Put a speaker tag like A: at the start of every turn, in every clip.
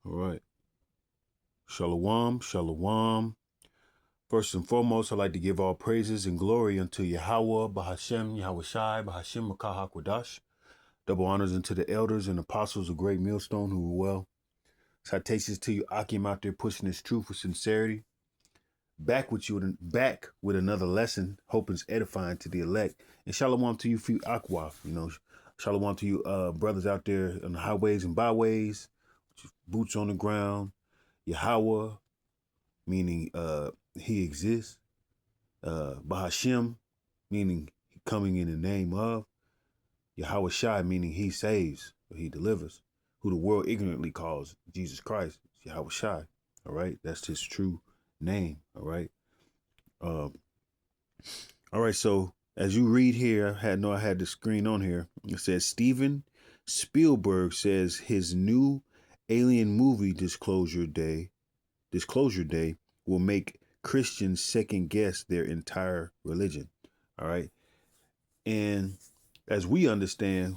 A: All right. Shalom, shalom. First and foremost, I'd like to give all praises and glory unto Yahweh, Bahashem, Yahweh Shai, Bahashem, Makah HaKodash. Double honors unto the elders and apostles of Great Millstone who were well. Citations to you, Akim out there pushing his truth with sincerity. Back with another lesson, hoping it's edifying to the elect. And shalom to you, few Aqua. Shalom to you, brothers out there on the highways and byways, boots on the ground. Yahweh, meaning he exists. Bahashem, meaning coming in the name of. Yahweh Shai, meaning he saves or he delivers, who the world ignorantly calls Jesus Christ, Yahweh Shai. All right, that's his true name. All right. Um, all right. So as you read here, I had the screen on here. It says Steven Spielberg says his new alien movie Disclosure Day will make Christians second guess their entire religion. All right. And as we understand,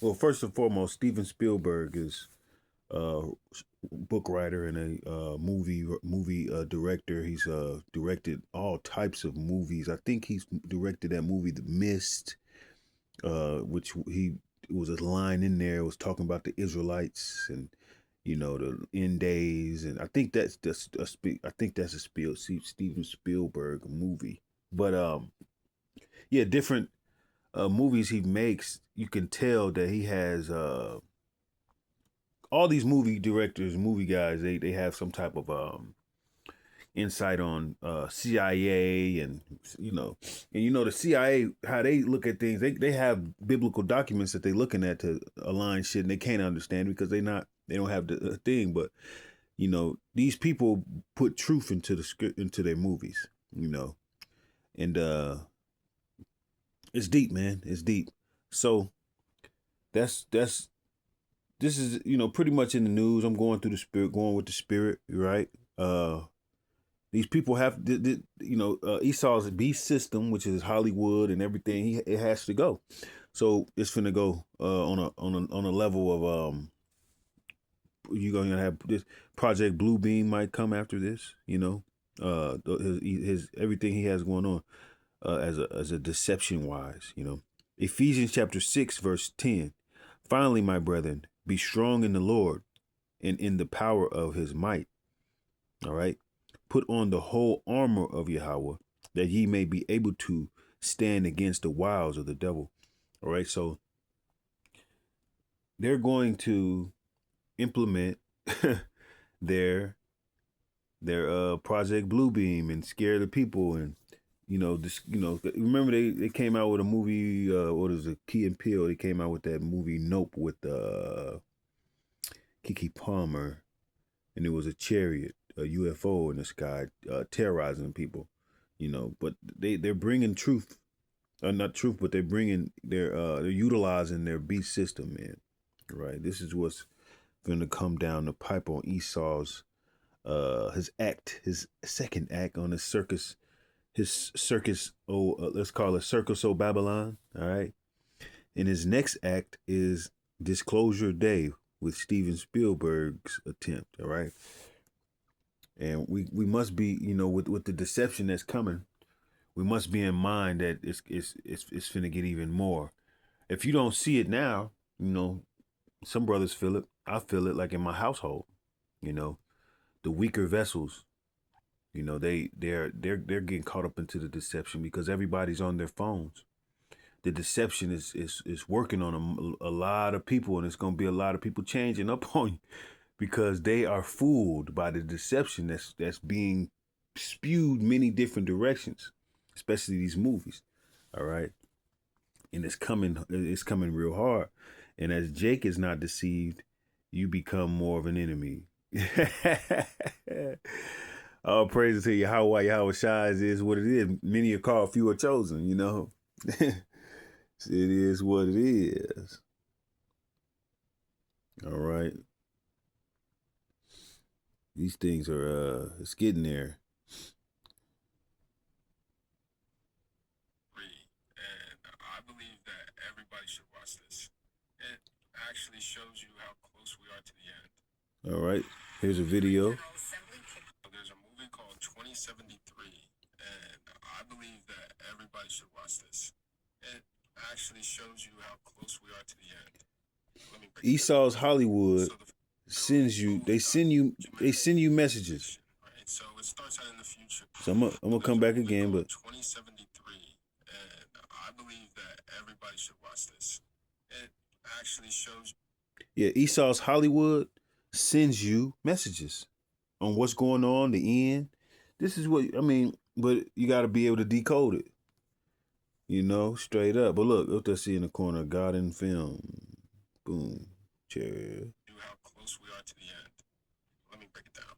A: well, first and foremost, Steven Spielberg is a book writer and a movie director. He's directed all types of movies. I think he's directed that movie The Mist, which he it was a line in there was talking about the Israelites and the end days, and I think that's a Steven Spielberg movie. But yeah, different movies he makes, you can tell that he has all these movie directors, movie guys. They have some type of insight on CIA and the CIA, how they look at things. They have biblical documents that they're looking at to align shit, and they can't understand because they don't have the thing. But these people put truth into the script, into their movies. And it's deep, man. It's deep. So that's this is pretty much in the news. I'm going through the spirit, going with the spirit, right? These people have Esau's beast system, which is Hollywood and everything. It has to go. So it's finna go on a level of you're gonna have this Project Blue Beam might come after this. His everything he has going on as a deception wise. Ephesians chapter 6 verse 10. Finally, my brethren, be strong in the Lord and in the power of his might. All right. Put on the whole armor of Yahweh, that ye may be able to stand against the wiles of the devil. All right. So they're going to implement their Project Bluebeam and scare the people. And remember they came out with a movie, what is it, Key and Peele. They came out with that movie Nope with Kiki Palmer, and it was a chariot, a UFO in the sky, terrorizing people. But they're bringing truth, not truth, but they're utilizing their beast system, man. Right. This is what's going to come down the pipe on Esau's his second act on his circus. Let's call it Circus O Babylon. All right. And his next act is Disclosure Day with Steven Spielberg's attempt. All right. And we must be, with the deception that's coming, we must be in mind that it's finna get even more. If you don't see it now, some brothers feel it. I feel it, like in my household. You know, the weaker vessels. They're getting caught up into the deception because everybody's on their phones. The deception is working on a lot of people, and it's gonna be a lot of people changing up on you because they are fooled by the deception that's being spewed many different directions, especially these movies. All right. And it's coming real hard. And as Jake is not deceived, you become more of an enemy. All praises to Yahweh Shai is what it is. Many are called, few are chosen. It is what it is. All right. These things are it's getting there.
B: And I believe that everybody should watch this. It actually shows you how close we are to the end.
A: All right, here's a video.
B: There's a movie called 2073, and I believe that everybody should watch this. It actually shows you how close we are to the end. Let me break it down.
A: Esau's Hollywood
B: So the
A: sends you. They send you messages.
B: right? So it starts out in the future.
A: So I'm gonna come back again, but
B: 2073, and I believe that everybody should watch this. It actually shows.
A: yeah, Esau's Hollywood sends you messages on what's going on, the end. This is what I mean, but you got to be able to decode it. You know, straight up. But look, what they see in the corner, God in film. Boom. Chair.
B: How close we are to the end. Let me break it down.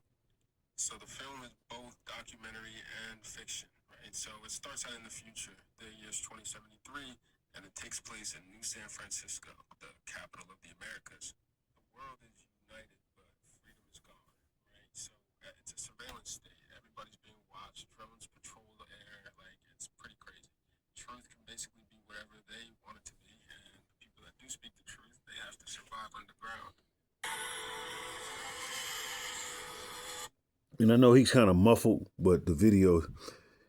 B: So the film is both documentary and fiction, right? So it starts out in the future. The year's 2073, and it takes place in New San Francisco, the capital of the Americas. The world is united, but freedom is gone, right? So it's a surveillance state. Everybody's being watched. Drones patrol the air. Like, it's pretty crazy. Truth can basically be whatever they want it to be, and the people that do speak the truth, they have to survive underground.
A: And I know he's kind of muffled, but the video,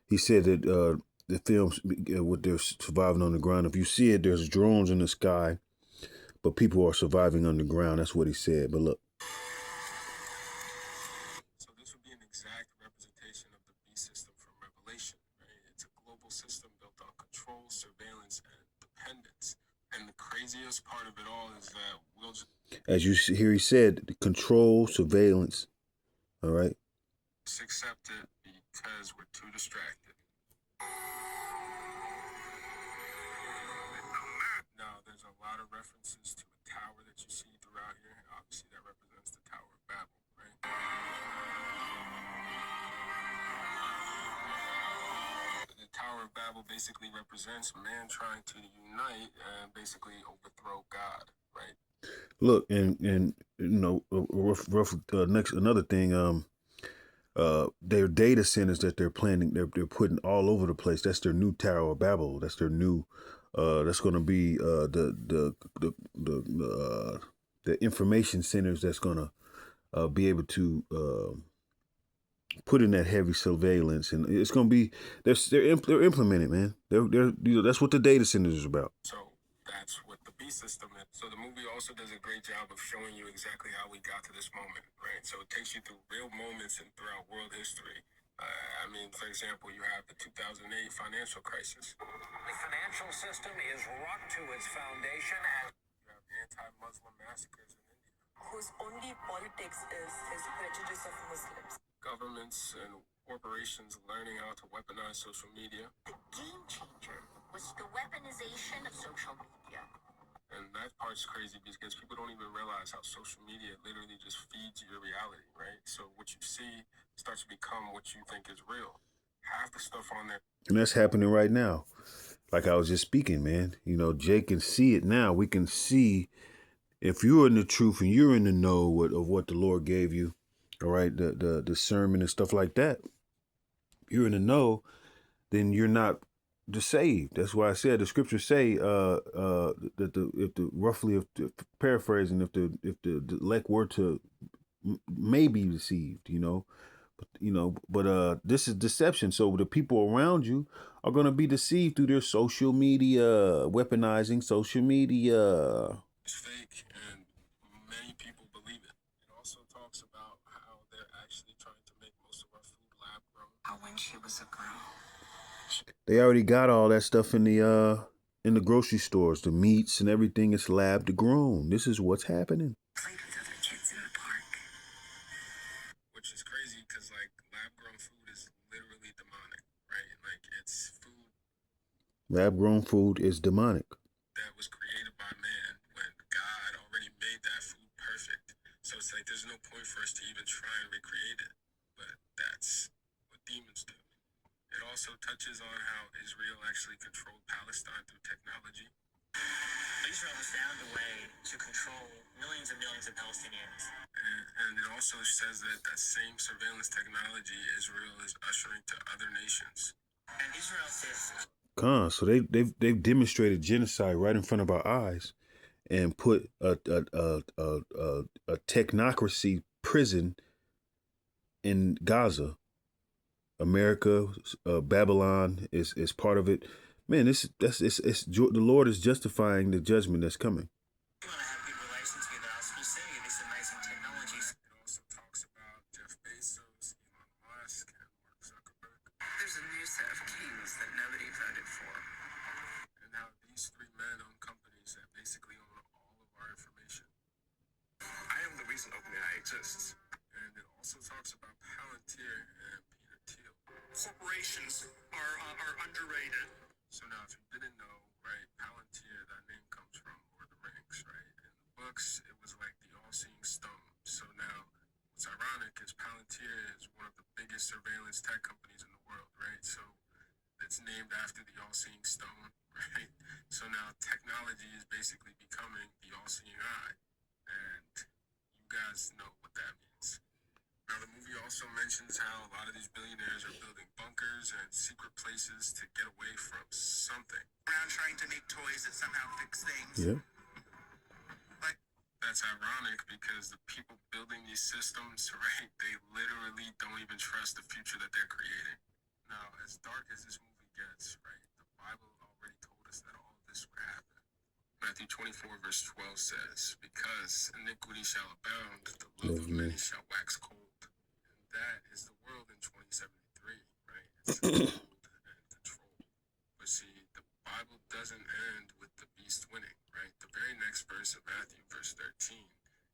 A: he said that the films, what they're surviving on the ground. If you see it, there's drones in the sky, but people are surviving underground. That's what he said. But look.
B: So this would be an exact representation of the beast system from Revelation, right? It's a global system built on control, surveillance, and dependence. And the craziest part of it all is that we'll just,
A: as you hear, he said, control, surveillance. All right.
B: accept it because we're too distracted. Now, there's a lot of references to a tower that you see throughout here. Obviously, that represents the Tower of Babel, right? The Tower of Babel basically represents man trying to unite and basically overthrow God, right?
A: Look, and you know, next another thing, their data centers that they're planning, they're putting all over the place. That's their new Tower of Babel. That's their new. That's going to be the information centers that's going to be able to put in that heavy surveillance, and it's going to be they're implementing, man. They're that's what the data centers is about.
B: So that's what the beast system is. So the movie also does a great job of showing you exactly how we got to this moment, right? So it takes you through real moments and throughout world history. I mean, for example, you have the 2008 financial crisis.
C: The financial system is rocked to its foundation, and
B: you have anti-Muslim massacres in India,
D: whose only politics is his prejudice of Muslims.
B: Governments and corporations learning how to weaponize social media.
E: The game changer was the weaponization of social media.
B: And that part's crazy because people don't even realize how social media literally just feeds your reality, right? So what you see starts to become what you think is real. Half the stuff on there.
A: And that's happening right now. Like I was just speaking, man. You know, Jake can see it now. We can see if you're in the truth and you're in the know of what the Lord gave you, all right, the sermon and stuff like that. If you're in the know, then you're not saved. That's why I said the scriptures say that paraphrasing, if the elect were to may be deceived, but this is deception. So the people around you are going to be deceived through their social media, weaponizing social media.
B: It's fake, and many people believe it. It also talks about how they're actually trying to make most of our food lab grown.
E: How when she was a girl,
A: they already got all that stuff in the grocery stores. The meats and everything is lab grown. This is what's happening.
E: played with other kids in the park.
B: Which is crazy because, like, lab grown food is literally demonic, right? Like, it's food.
A: Lab grown food is demonic.
B: That was created by man when God already made that food perfect. So it's like there's no point for us to even try and recreate it. But that's what demons do. It also touches on how Israel actually controlled Palestine through technology.
E: Israel has found a way to control millions and millions of Palestinians.
B: And it also says that that same surveillance technology Israel is ushering to other nations.
E: And Israel says,
A: So they've demonstrated genocide right in front of our eyes, and put a technocracy prison in Gaza. America, Babylon is part of it. Man, the Lord is justifying the judgment that's coming.
E: You want to have good relations with us, we sell you this amazing technology.
B: It also talks about Jeff Bezos, Elon Musk, and Mark Zuckerberg,
F: There's a new set of kings that nobody voted for.
B: and how these three men own companies that basically own all of our information. I am the reason OpenAI exists. And it also talks about Palantir and Peter Thiel. Corporations are underrated. So now, if you didn't know, right, Palantir, that name comes from Lord of the Rings, right? In the books, it was like the all-seeing stone. So now, what's ironic is Palantir is one of the biggest surveillance tech companies in the world, right? So it's named after the all-seeing stone, right? So now technology is basically becoming the all-seeing eye, and you guys know what that means. Now, the movie also mentions how a lot of these billionaires are building bunkers and secret places to get away from something.
F: Around trying to make toys that somehow fix things.
A: Yeah.
B: That's ironic because the people building these systems, right, they literally don't even trust the future that they're creating. Now, as dark as this movie gets, right, the Bible already told us that all of this would happen. Matthew 24, verse 12 says, because iniquity shall abound, the love of many shall wax cold. And that is the world in 2073, right? It's cold and control. But see, the Bible doesn't end with the beast winning, right? The very next verse of Matthew, verse 13,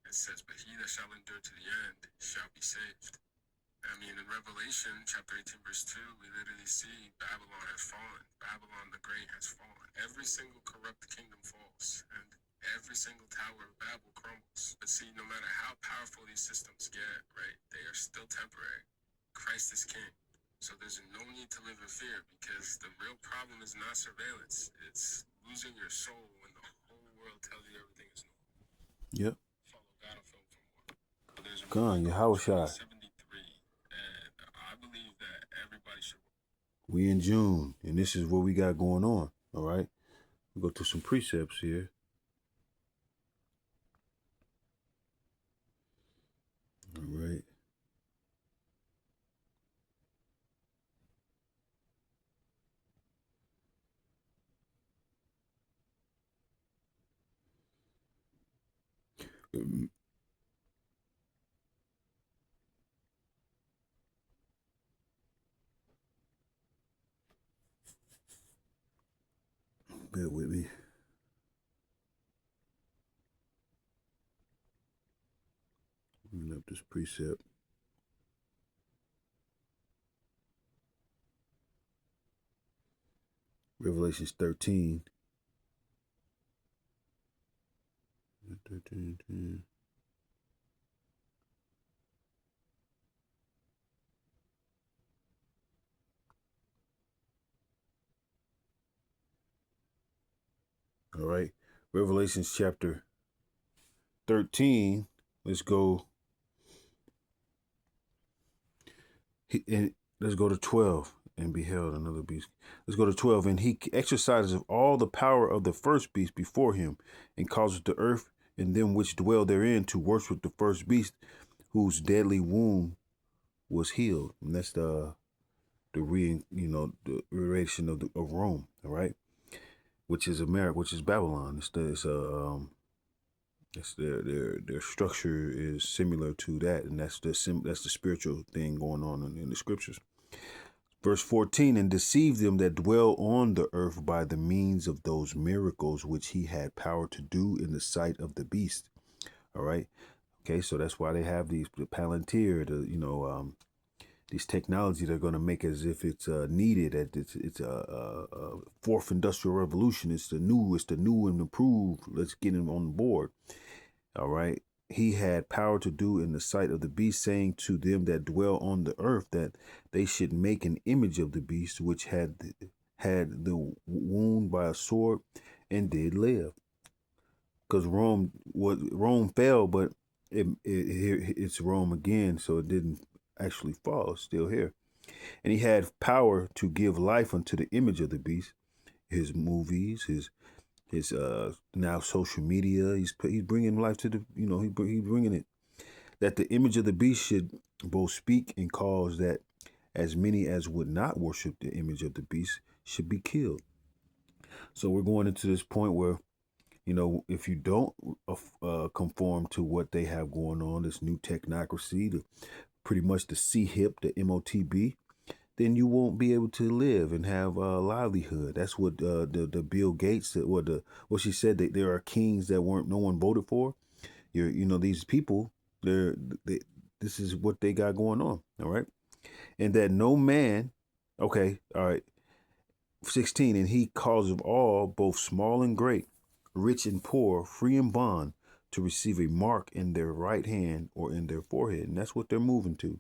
B: it says, but he that shall endure to the end shall be saved. I mean, in Revelation chapter 18, verse 2, we literally see Babylon has fallen. Babylon the Great has fallen. Every single corrupt kingdom falls, and every single tower of Babel crumbles. But see, no matter how powerful these systems get, right, they are still temporary. Christ is king. So there's no need to live in fear, because the real problem is not surveillance. It's losing your soul when the whole world tells you everything is normal.
A: Yep.
B: Follow God on film for more. But there's a
A: Gone,
B: movie
A: your
B: called
A: house shot.
B: 2073, and I believe that everybody should.
A: We in June, and this is what we got going on. All right. We go through some precepts here. All right. Bear with me. Bring up this precept. Revelations 13. 13. All right. Revelations chapter 13. Let's go. And let's go to 12. And beheld another beast. Let's go to 12. And he exercises all the power of the first beast before him, and causes the earth and them which dwell therein to worship the first beast, whose deadly wound was healed. And that's the relation of Rome. All right, which is America, which is Babylon. It's their structure is similar to that, and that's the spiritual thing going on in the scriptures. Verse 14, and deceived them that dwell on the earth by the means of those miracles which he had power to do in the sight of the beast. All right. Okay, so that's why they have the Palantir, these technologies are going to make as if it's needed. It's a fourth industrial revolution. It's the new and improved. Let's get him on board. All right. He had power to do in the sight of the beast, saying to them that dwell on the earth that they should make an image of the beast, which had the wound by a sword and did live. Because Rome fell, but it's Rome again, so it didn't actually fall. It's still here. And he had power to give life unto the image of the beast. His movies, his now social media, he's bringing life to the, he's bringing it. that the image of the beast should both speak and cause that as many as would not worship the image of the beast should be killed. So we're going into this point where, if you don't conform to what they have going on, this new technocracy, pretty much the CHIP, the MOTB, then you won't be able to live and have a livelihood. That's what the Bill Gates, what she said, that there are kings that no one voted for. These people, this is what they got going on. All right. And that no man, okay, all right, 16, and he causes all, both small and great, rich and poor, free and bond, to receive a mark in their right hand or in their forehead. And that's what they're moving to.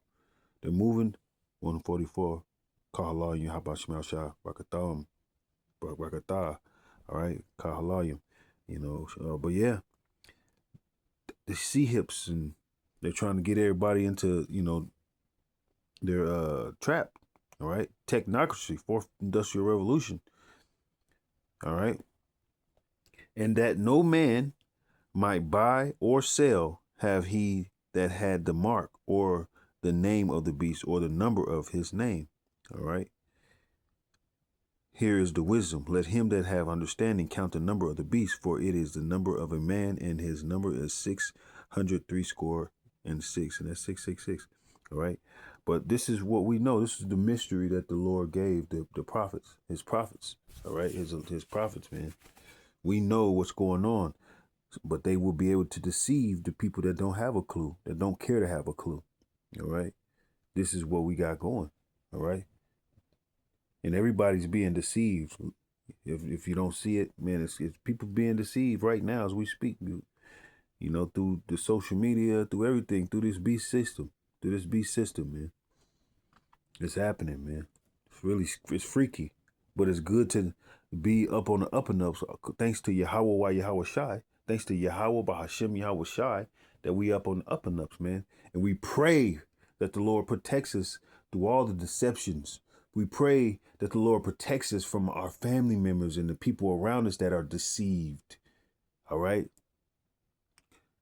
A: They're moving 144. Kahalayim, Habashmal Shah, Rakatham, Rakatah. All right, Kahalayim. But yeah, the CHIPs, and they're trying to get everybody into, their trap. All right, technocracy, fourth industrial revolution. All right, and that no man might buy or sell have he that had the mark or the name of the beast or the number of his name. All right. Here is the wisdom. Let him that have understanding count the number of the beast, for it is the number of a man, and his number is 666, and that's 666. All right. But this is what we know. This is the mystery that the Lord gave the prophets, his prophets. All right. His prophets, man. We know what's going on, but they will be able to deceive the people that don't have a clue, that don't care to have a clue. All right. This is what we got going. All right. And everybody's being deceived. If you don't see it, man, it's people being deceived right now as we speak. Through the social media, through everything, through this beast system, man. It's happening, man. It's freaky, but it's good to be up on the up and ups. Thanks to Yahweh Yahweh Shai. Thanks to Yahweh Bahashim Yahweh Shai, that we up on the up and ups, man. And we pray that the Lord protects us through all the deceptions. We pray that the Lord protects us from our family members and the people around us that are deceived. All right.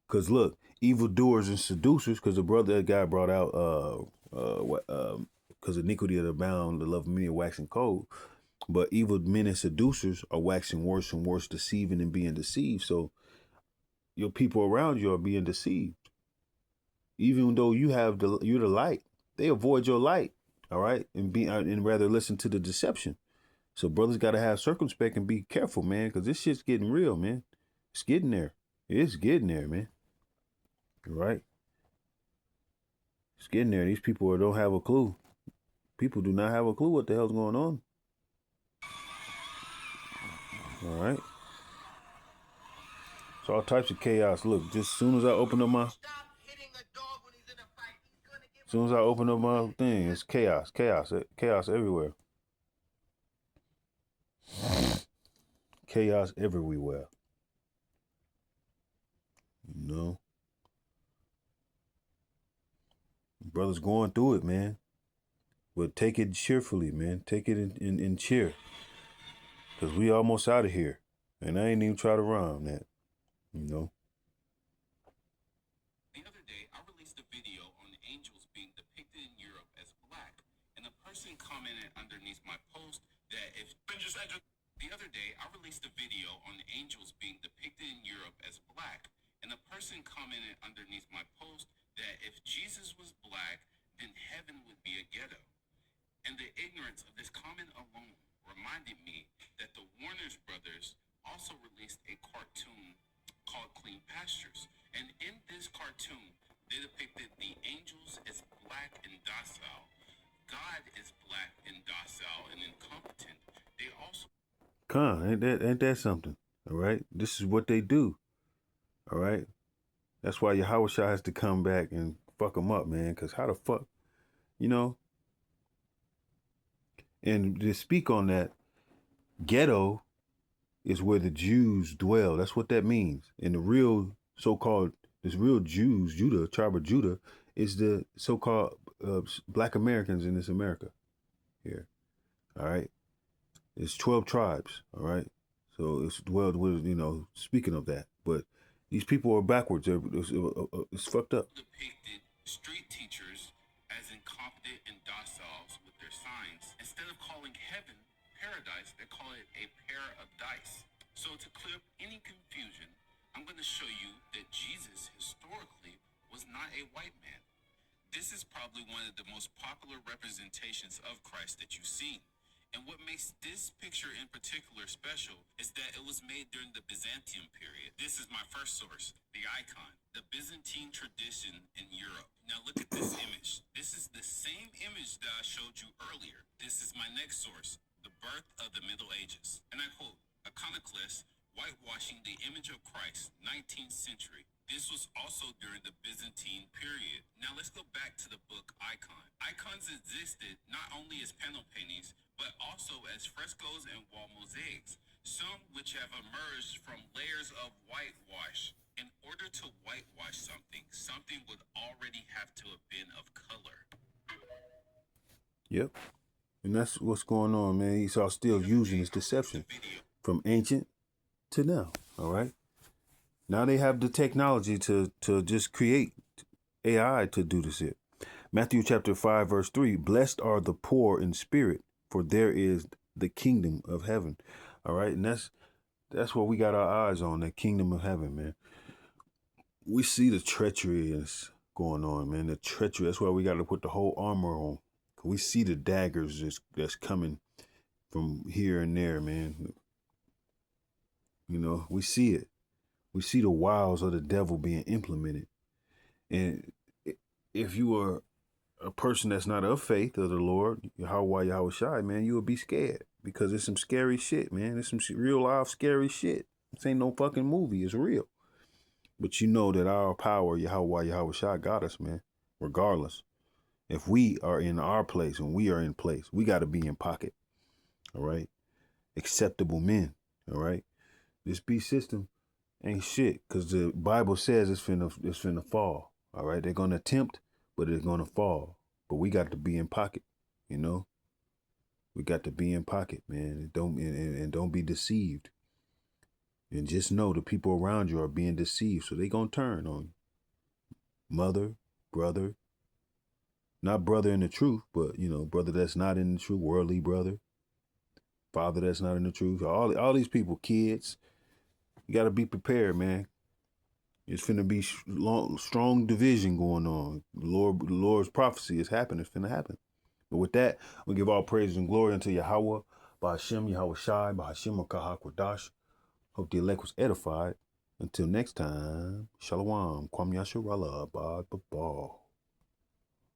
A: Because look, evildoers and seducers, because the guy brought out, because iniquity of the bound, the love of many are waxing cold. But evil men and seducers are waxing worse and worse, deceiving and being deceived. So your people around you are being deceived. Even though you're the light, they avoid your light. All right. And rather listen to the deception. So brothers got to have circumspect and be careful, man, because this shit's getting real, man. It's getting there. It's getting there, man. All right. It's getting there. These people don't have a clue. People do not have a clue what the hell's going on. All right. It's all types of chaos. Look, just as soon as I open up my thing, it's chaos everywhere. Chaos everywhere. Brothers going through it, man. But take it cheerfully, man. Take it in cheer. Because we almost out of here. And I ain't even try to rhyme that.
G: The other day, I released a video on the angels being depicted in Europe as black, and a person commented underneath my post that if the other day, I released a video on the angels being depicted in Europe as black, and a person commented underneath my post that if Jesus was black, then heaven would be a ghetto. And the ignorance of this comment alone reminded me that the Warner's brothers also released a cartoon called Clean Pastures. And in this cartoon, they depicted the angels as black and docile. God is black and docile and incompetent. They also...
A: ain't that something? All right. This is what they do. All right. That's why Yahweh Shah has to come back and fuck them up, man. Because how the fuck, And to speak on that, ghetto is where the Jews dwell. That's what that means. And the real real Jews, Judah, tribe of Judah, is the so-called black Americans in this America here. All right. It's 12 tribes. All right. So it's dwelled with, speaking of that. But These people are backwards. It's fucked up.
G: Depicted street teachers as incompetent and dociles with their signs. Instead of calling heaven paradise, they call it a pair of dice. So to clear up any confusion, I'm going to show you that Jesus historically was not a white man. This is probably one of the most popular representations of Christ that you've seen. And what makes this picture in particular special is that it was made during the Byzantium period. This is my first source, the icon, the Byzantine tradition in Europe. Now look at this image. This is the same image that I showed you earlier. This is my next source, the birth of the Middle Ages. And I quote, iconoclasts whitewashing the image of Christ, 19th century. This was also during the Byzantine period. Now let's go back to the book Icon. Icons existed not only as panel paintings, but also as frescoes and wall mosaics, some which have emerged from layers of whitewash. In order to whitewash something, something would already have to have been of color.
A: Yep. And that's what's going on, man. Esau still using this deception from ancient to now. All right. Now they have the technology to just create AI to do this shit. Matthew chapter 5, verse 3. Blessed are the poor in spirit, for there is the kingdom of heaven. All right. And that's what we got our eyes on, the kingdom of heaven, man. We see the treachery is going on, man. The treachery. That's why we got to put the whole armor on. We see the daggers that's coming from here and there, man. You know, we see it. We see the wiles of the devil being implemented. And if you are a person that's not of faith of the Lord, Yahweh Shai, man, you will be scared because it's some scary shit, man. It's some real life scary shit. This ain't no fucking movie. It's real. But you know that our power, Yahweh Shai, got us, man, regardless. If we are in our place, when we are in place, we got to be in pocket. All right. Acceptable men. All right. This beast system ain't shit, because the Bible says it's finna fall. All right, they're gonna attempt, but it's gonna fall. But we got to be in pocket, you know. We got to be in pocket, man. And don't be deceived. And just know the people around you are being deceived, so they gonna turn on you. Mother, brother, not brother in the truth, but you know, brother that's not in the truth, worldly brother, father that's not in the truth. All these people, kids. You got to be prepared, man. It's finna be strong division going on. The Lord's prophecy is happening. It's finna happen. But with that, we give all praise and glory unto Yahweh, by Hashem, Yahweh Shai, by Hashem, Kahakwadash. Hope the elect was edified. Until next time, Shalom, Kwam Yasharallah, Abad Babal.